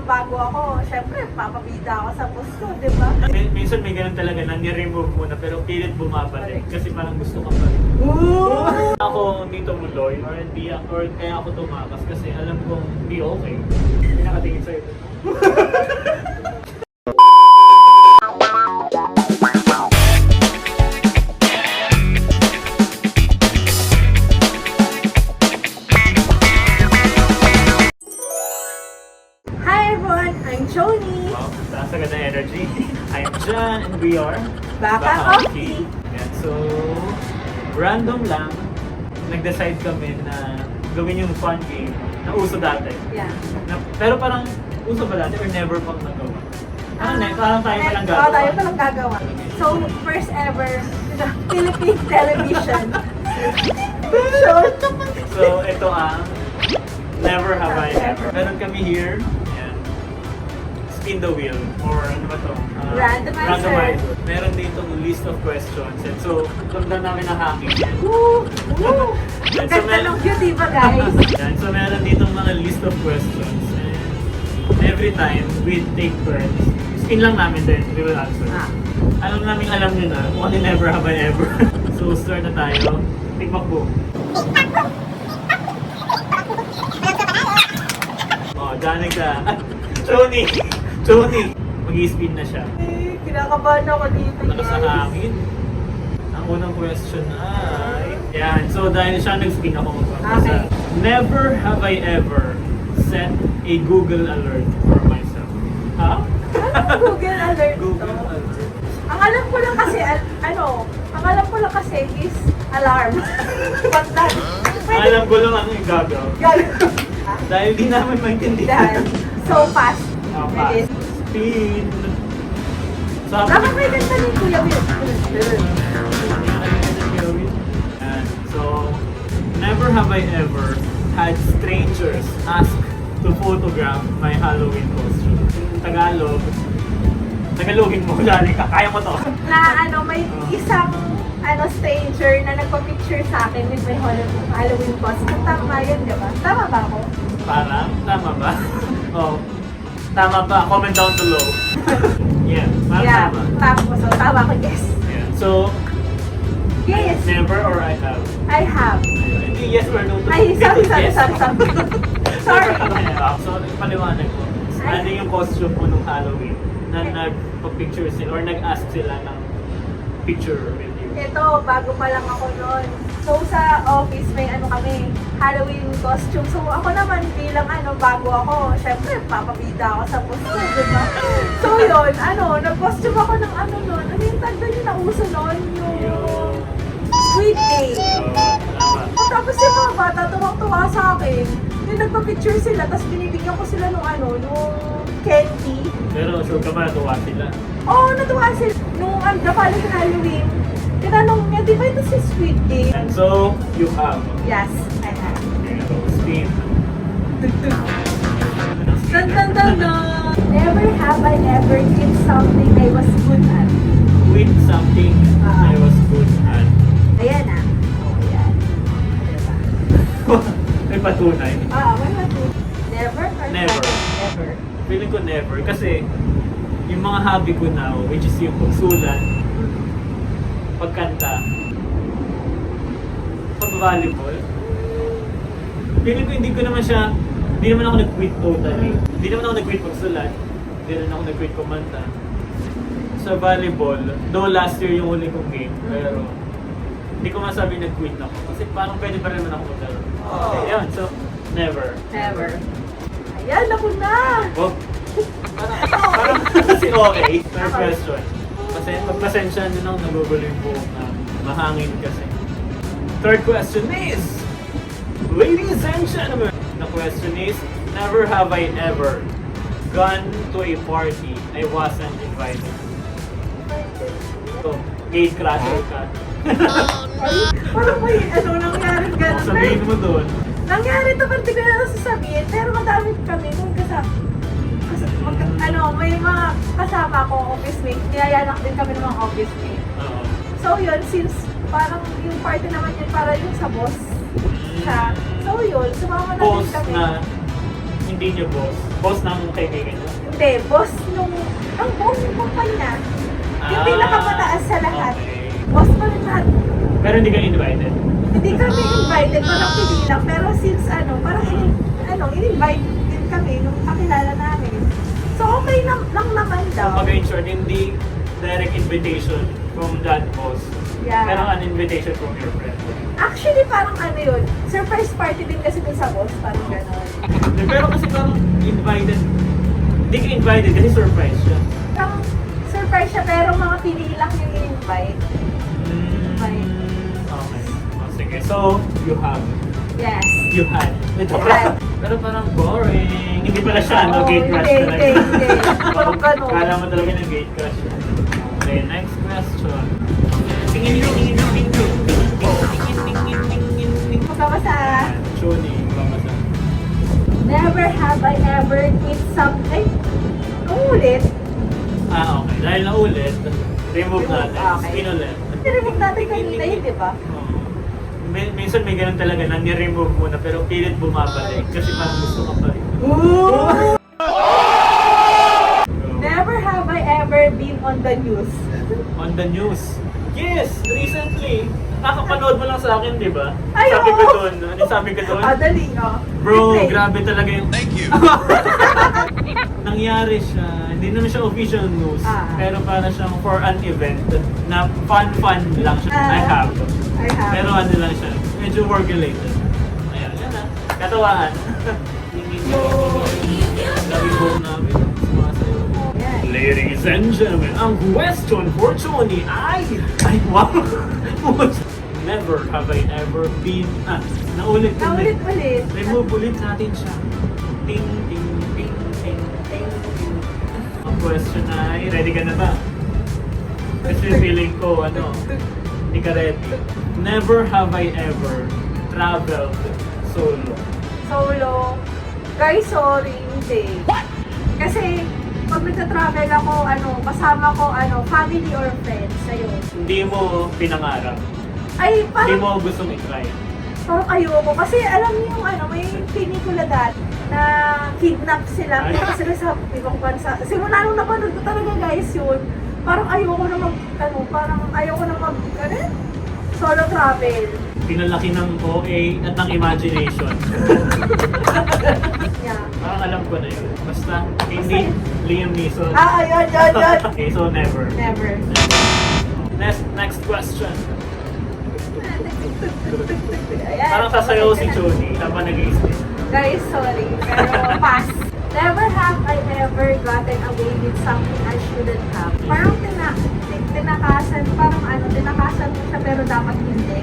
bago ako, syempre, papabida ako sa post ko, di ba? Minsan may ganun talaga na ni-remove muna pero pilit bumabalik kasi parang gusto ka pa rin. Ooh! Ako dito muloy or kaya ako tumakas kasi alam kong hindi okay. Hindi nakatingin sa'yo. Hi everyone, I'm Choni. Wow, taas agad ng energy. I'm John and we are Baka Oki. Yan, so, random lang, nag-decide kami na gawin yung fun game na uso dati. Yeah. Pero parang uso ba dati or never pang nagawa? Parang tayo palang gagawa. Oo, tayo palang gagawa. So, first ever, Philippine television. So, ito ang Never Have I Ever. Meron kami here, yan, spin the wheel, or ano ba to? Randomizer. Meron dito list of questions. And so, ramdam namin ang hacking. Woo! Woo! Yan, Ang ganda ng view, di ba guys? Yan, so meron dito mga list of questions. And every time, we take turns. Spin lang namin din, we will answer. Alam nyo na kung ano never have I ever. So, start na tayo. Tikmak po. Oh, danig ka. Choni! Choni! Mag-i-spin na siya. Kinakabahan ako dito, Ano sa hangin? Ang unang question ay... Yan, so dahil siya nag-spin ako magpapasa. Okay. Never have I ever set a Google alert for myself. Ha? Google alert. Google alert. Ang alam ko lang kasi, ang alam ko lang kasi is alarm. Pagtan. Alam ko lang ano yung gagaw. Dahil di namin maintindihan. So fast. Pass. Spin. Sabi Dapat may ganda ni Kuya Will. And so, never have I ever had strangers ask to photograph my Halloween costume. Tagalogin mo, dali ka, kaya mo to. Na may isang stranger na nagpa-picture sa akin with my Halloween costume. Tama yun, di ba? Tama ba ako? Parang, tama ba? Oh, tama ba? Comment down below. Yeah, parang tama. So, tama ko, yes. Yeah. So, Yes, never or I have? I have. Hindi yes or no. Ay, sorry. Yes. Sorry. So, paliwanag ko. Ano yung costume mo nung Halloween na nagpa-picture sila or nag-ask sila ng picture with you? Ito, bago pa lang ako noon. So, sa office may kami, Halloween costume. So, ako naman bilang bago ako, syempre, papabida ako sa post ko, diba? So, yun, nag-costume ako ng noon. Ano yung tanda yung nauso noon? Yung Squid Game. Tapos yung mga bata, tuwang-tuwa sa akin. Yung nagpa-picture sila, tapos binibigyan ko sila nung candy. Pero sure ka ba natuwa sila? Oo, natuwa sila. Nung the following Halloween, tinanong niya, di ba ito si Squid Game? And so, you have. Yes, I have. So, spin. Dun, dun, dun, dun. Never have I ever did something I was good at. With something I was good at. Ayan ah. Ayan. Diba? May patunay. May matu. Never? Or Never. Never. Feeling ko never. Kasi, yung mga hobby ko now, which is yung pagsulat, pagkanta, pag-volleyball, feeling ko hindi naman ako nag-quit totally. Hindi naman ako nag-quit pagsulat, hindi naman ako nag-quit kumanta. Sa volleyball, though last year yung huli kong game, pero hindi ko masabi nag-quit ako. Kasi parang pwede pa rin naman ako maglaro. Ayun, so, never. Never. Ayan, ako na! Oh, parang kasi okay. Third question. Kasi pagpasensya nyo nang nagugulo yung buhok na mahangin kasi. Third question is, ladies and gentlemen, the question is, never have I ever gone to a party I wasn't invited. So, gate crasher ka. Parang may nangyari ganun. Sabihin mo doon. Nangyari ito, pero di ko na sasabihin. Pero madami kami nung may mga kasama ko, office mate. Niyayanak din kami ng mga office mate. Oo. So yun, since parang yung party naman yun para yung sa boss siya. So yun, sumama na din Boss kami. na hindi niyo boss. Boss ng kaibigan niyo. Hindi, boss ang boss ng kumpanya. Yung pinakamataas sa lahat. Okay. Boss pa rin lahat. Pero hindi ka invited. Hindi kami invited, parang pili lang. Pero since parang in-invite din kami nung kakilala namin. So okay lang naman daw. Kumbaga in short, hindi direct invitation from that boss. Yeah. Pero an invitation from your friend. Actually, parang yun, surprise party din kasi dun sa boss, parang gano'n. Pero kasi parang invited. Hindi ka invited kasi surprise siya. Parang surprise siya, pero mga pili lang yung invite. Okay. Sige. So, you have. Yes. You had. Ito Had. Pero parang boring. Hindi pala siya, no? Oo, Gate crush hindi, talaga. hindi. Parang ganun. Kala mo talaga ng gate crush. Okay, next question. Magkabasa. Chuni, babasa. Never have I ever quit something. Ulit. Okay. Dahil naulit, remove natin. Okay. Spin ulit. Tinibig natin kanina yun, di ba? Oo. Minsan may ganun talaga na ni-remove muna pero pilit bumabalik kasi parang gusto ka pa rin. Never have I ever been on the news. On the news. Yes, recently. Nakapanood mo lang sa akin, di ba? Ay, Sabi ko oo. doon. Ano sabi ko doon? Dali, Bro, Replay. grabe talaga yung... Thank you. Nangyari siya. Hindi naman siya official news. Pero para siyang for an event na fun lang siya. I have. I have. Pero ano lang siya. Medyo work related. Ayan, yan na. Katawaan. Lagi po namin. Sumasayo. Yan. Ladies and gentlemen, ang question for Tony ay wow! Never have I ever been, naulit. Ulit. Remove ulit natin siya. Ting, ting, ting, ting, ting, ting. Ang question ay, ready ka na ba? Kasi feeling ko, hindi ka ready. Never have I ever traveled solo. Solo. Guys, sorry, hindi. Kasi, pag nagta-travel ako, kasama ko, family or friends, ayun. Hindi mo pinangarap. Ay, Hindi parang, mo gustong i-try. parang ayoko. Kasi alam niyo yung, may pelikula dati na kidnap sila. Ay. Kaya sila sa ibang bansa. Simula nung napanood ko talaga, guys, yun. Parang ayoko na solo travel. Pinalaki ng OA at ng imagination. Yeah. Parang alam ko na yun. Basta, hindi Liam Neeson. Ayun. Okay, so never. Never. Next question. Ayan. Parang sasayaw si Choni habang nag-i-spin. Guys, sorry. Pero pass. Never have I ever gotten away with something I shouldn't have. Parang tinakasan mo siya pero dapat hindi.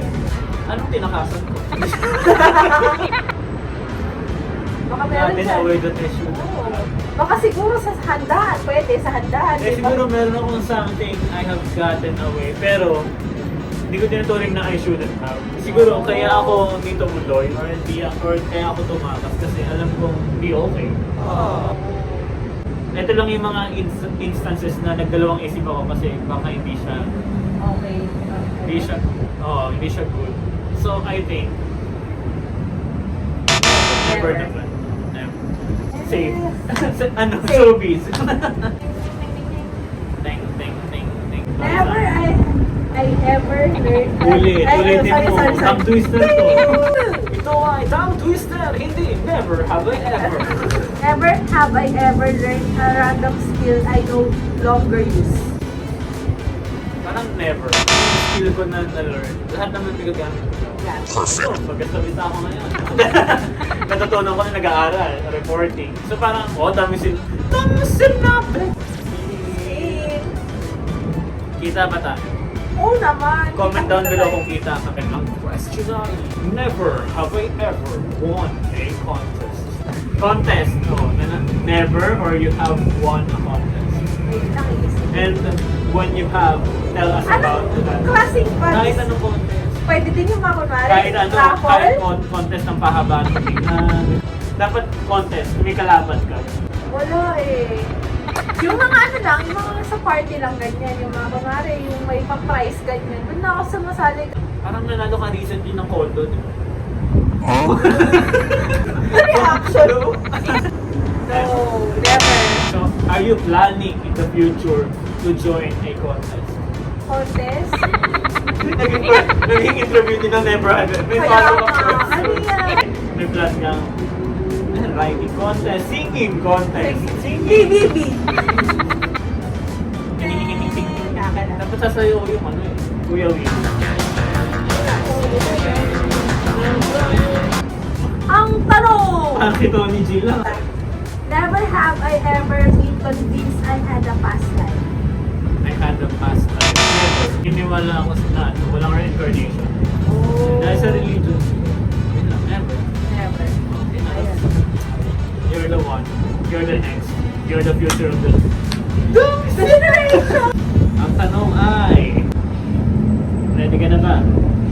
Anong tinakasan ko? Baka meron Natin siya. away that issue. Oo. Baka siguro sa handaan. Pwede, sa handaan. Eh di ba? siguro meron akong something I have gotten away, pero hindi ko tinuturing na I shouldn't have. Siguro kaya ako hindi tumuloy or kaya ako tumakas kasi alam kong hindi okay. Ito lang yung mga instances na nagdalawang isip ako kasi baka hindi siya Okay. hindi siya good. So I think never na plan. Never. Safe. Safe. Showbiz. Ting. Never I ever learned. Ulitin sorry, mo. sorry. Tongue twister to. Ito ay tongue twister. Hindi. Never have I ever. Never have I ever learned a random skill I no longer use. Parang never. Yung skill ko na na-learn. Lahat naman pinagamit ko. Yeah. Perfect. Magkasalita ako ngayon. Natutunan ko na nag-aaral. Reporting. So parang, dami sinabi. Kita ba tayo? Oo naman. Comment down below kung kita kami. Ang question ay, never have I ever won a contest. Contest, no. Never or you have won a contest. Wait, nakiisip. And when you have, tell us about that. Classic bags? Kahit anong contest. Pwede din yung mga kunwari. Kahit raffle? contest ng pahabaan. Dapat contest, may kalaban ka. Wala eh. Yung mga yung mga sa party lang ganyan, yung mga kunwari, yung may pa-price ganyan. Doon na ako sumasali. Parang nanalo ka recently ng condo, di ba? Reaction. No, never. So, are you planning in the future to join a contest? Contest? Naging interview din na never ever. May Kaya follow-up nga, question. ano yan? May plan kang writing contest, singing contest. BBB. Dapat sasayo yung ano eh, Kuya Will. Ang tanong! Parang si Tony G lang. Never have I ever been convinced I had a past life. I had a past life. Never. Hiniwala ako sa ano, walang reincarnation. Oh. Dahil sa religion. Yun lang, never. Never. Okay na. Ayan. You're the one. You're the next. You're the future of the... Generation! Ang tanong ay... Ready ka na ba?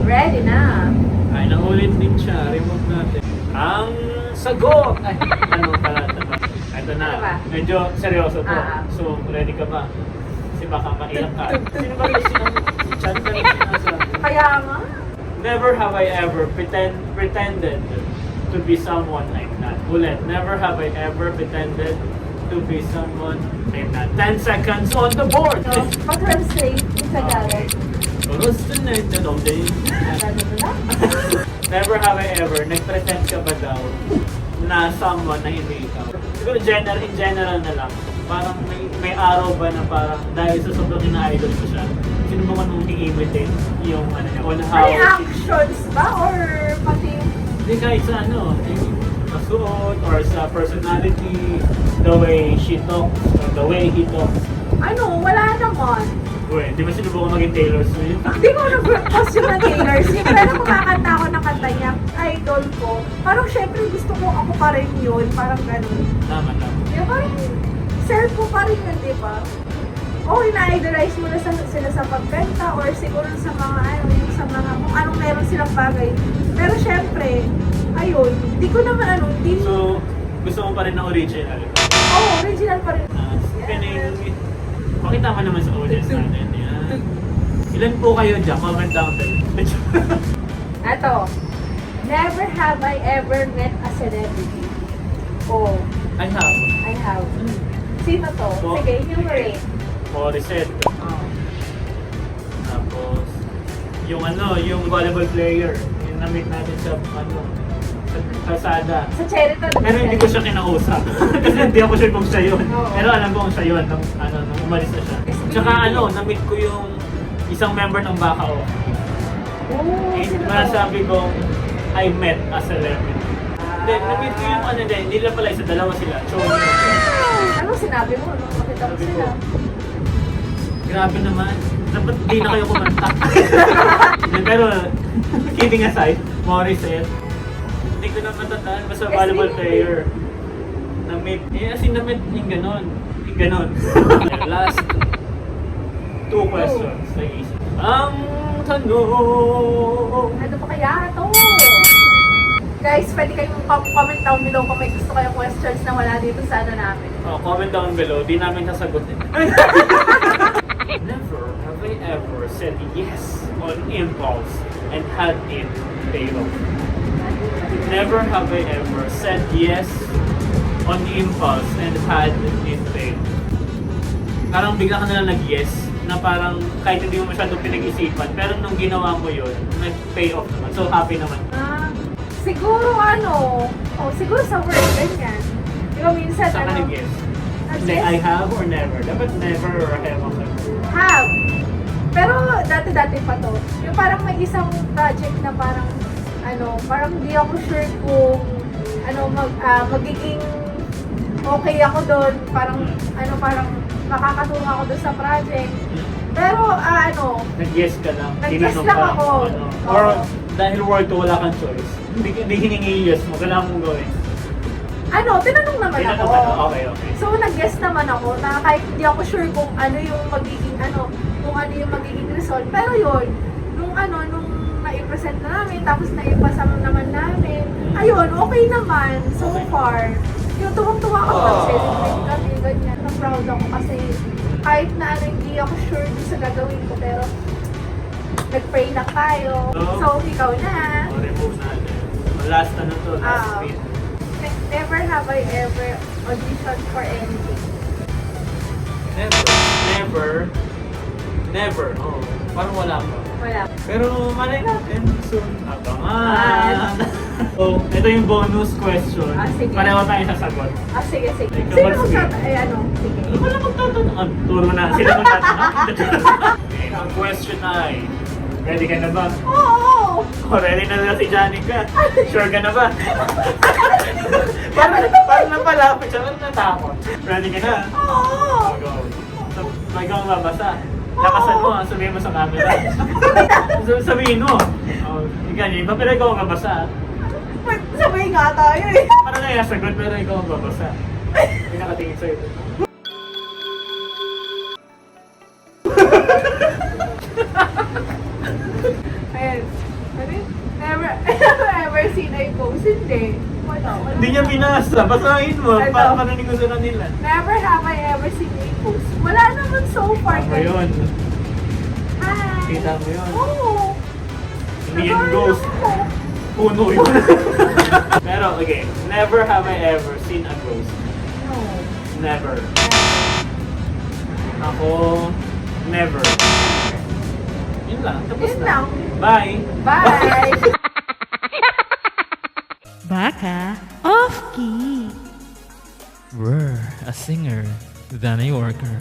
Ready na. Ay, naulit din siya. Remove natin. Ang sagot! Ay, tanong pala. Ito na. Ano ba? Medyo seryoso to. Ah. So, ready ka ba? Kasi baka maiyak ka. Sino ba kasi ang chan ka lang sinasabi? Kaya nga. Never have I ever pretended to be someone I'm not. Ulit, never have I ever pretended to be someone I'm not. 10 seconds on the board! So, pag-translate in Tagalog. Oras na ito, no? Tagalog na? Never have I ever, nag-pretend ka ba daw na someone na hindi ikaw? Siguro in general na lang, parang may araw ba na parang dahil sa sobrang ina-idol ko siya, sino mo man mong i-imitate yung ano niya, on how... May actions ba? Or pati... Hindi kahit sa ano, yung kasuot or sa personality, the way she talks or the way he talks. Ano? Wala naman. Uy, di ba sinubukan maging Taylor Swift? Hindi ko nag-costume ng Taylor Swift. Pero kumakanta ako ng kanta niya, idol ko. Parang syempre gusto ko ako pa rin yun. Parang gano'n. Tama. Kaya parang self ko pa rin yun, di ba? O, ina-idolize mo na sila sa pagkanta or siguro sa mga ano, yung sa mga kung anong meron silang bagay. Pero syempre, ayun, hindi ko naman ano, hindi... So, gusto mo pa rin ng original? Original pa rin. Pinning, pakita mo naman sa audience natin. Yan. Ilan po kayo dyan? Comment down below. Ato, never have I ever met a celebrity. Oh, I have. I have. Sino to? Po. Sige, enumerate. Morissette. Oh. Tapos, yung ano, yung volleyball player. Yung na-meet natin sa ano, sa kalsada. Sa Cheriton. Pero hindi ko siya kinausap. Kasi hindi ako sure kung siya yun. Oo. Pero alam ko kung siya yun nung umalis na siya. Tsaka ano, na-meet ko yung isang member ng Bacao. Oh, Eh, sino to? masasabi kong I met a celebrity. Hindi, na-meet ko yung ano din, hindi lang pala isa, dalawa sila. Choni. Ano sinabi mo nung makita mo Sabi ko, sila? grabe naman. Dapat di na kayo kumanta. Pero, kidding aside, Morissette, hindi ko na matandaan. Basta volleyball player. Na-meet, as in na-meet yung ganon. Yung ganon. Last two questions na isip. Ang tanong. Ano pa kaya ito? Guys, pwede kayong comment down below kung may gusto kayong questions na wala dito sa ano namin. Oh, comment down below, di namin sasagutin. Never have I ever said yes on impulse and had it pay off. Never have I ever said yes on impulse and had it pay off. Parang bigla ka na lang nag-yes na parang kahit hindi mo masyadong pinag-isipan, pero nung ginawa mo yun, nag-pay off naman. So happy naman. Siguro ano, siguro sa work, ganyan. Di ba minsan Saan ka ano, nag-yes? nag-yes? Hindi, I have or never? Dapat never or I have or never. Have. Pero dati-dati pa to. Yung parang may isang project na parang ano, parang di ako sure kung ano magiging okay ako doon, parang ano, parang makakatulong ako doon sa project. Pero ano, Nag-yes ka lang. Nag-yes Tinanong lang ka, ako. Ano, Oo. or dahil word to wala kang choice. Hindi hiningi yes mo, kailangan mong gawin. ano, tinanong naman ako. Tinanong ka, okay. So nag-guess naman ako na kahit hindi ako sure kung ano yung magiging kung ano yung magiging result. Pero yun, nung na-present na namin, tapos na-ipasa naman namin, ayun, okay naman so Okay. far. Yung tuwang-tuwa ako mag-celebrate kami, ganyan. Na proud ako kasi kahit na hindi ako sure dun sa gagawin ko, pero nag-pray lang tayo. Oo. So, ikaw na. O, remove natin. Last na to, last Ah. bit. Never have I ever audition for anything? Never. Oh, parang wala pa. Wala. Pero malay natin, soon. Abangan. So, ito yung bonus question. Sige. Pareho tayo sasagot. Sige. Ikaw, Sino sige. sige. Sige. Ano pala magtatanong? Turo na. Sila magtatanong? Okay, ang question ay, ready ka na ba? Oo! Oh, ready na si Janica. Sure ka na ba? parang napalapit siya. Parang natakot. Ready ka na? Oo! Go. So, ikaw ang babasa. Lakasan mo, sabihin mo sa camera. Sabihin mo. Oh, ikaw, iba pero ikaw ang babasa. Sabay nga tayo eh. Parang kaya sagot pero ikaw ang babasa. Hindi nakatingin sa'yo. Ayan. Ano yun? Never ever seen a post. Hindi. Wala. Hindi niya binasa. Basahin mo. Ito. Para marinig ko sa kanila. Never have I ever seen a post. Wala naman so far. Kita mo yun. Hi! Kita mo yun. Oo! Hindi yun ghost. Puno yun. Pero, okay. Never have I ever seen a ghost. No. Never. Ako, never. Yun lang. Tapos Yun na. lang. Bye! Bye! Baka off key. We're a singer than a worker.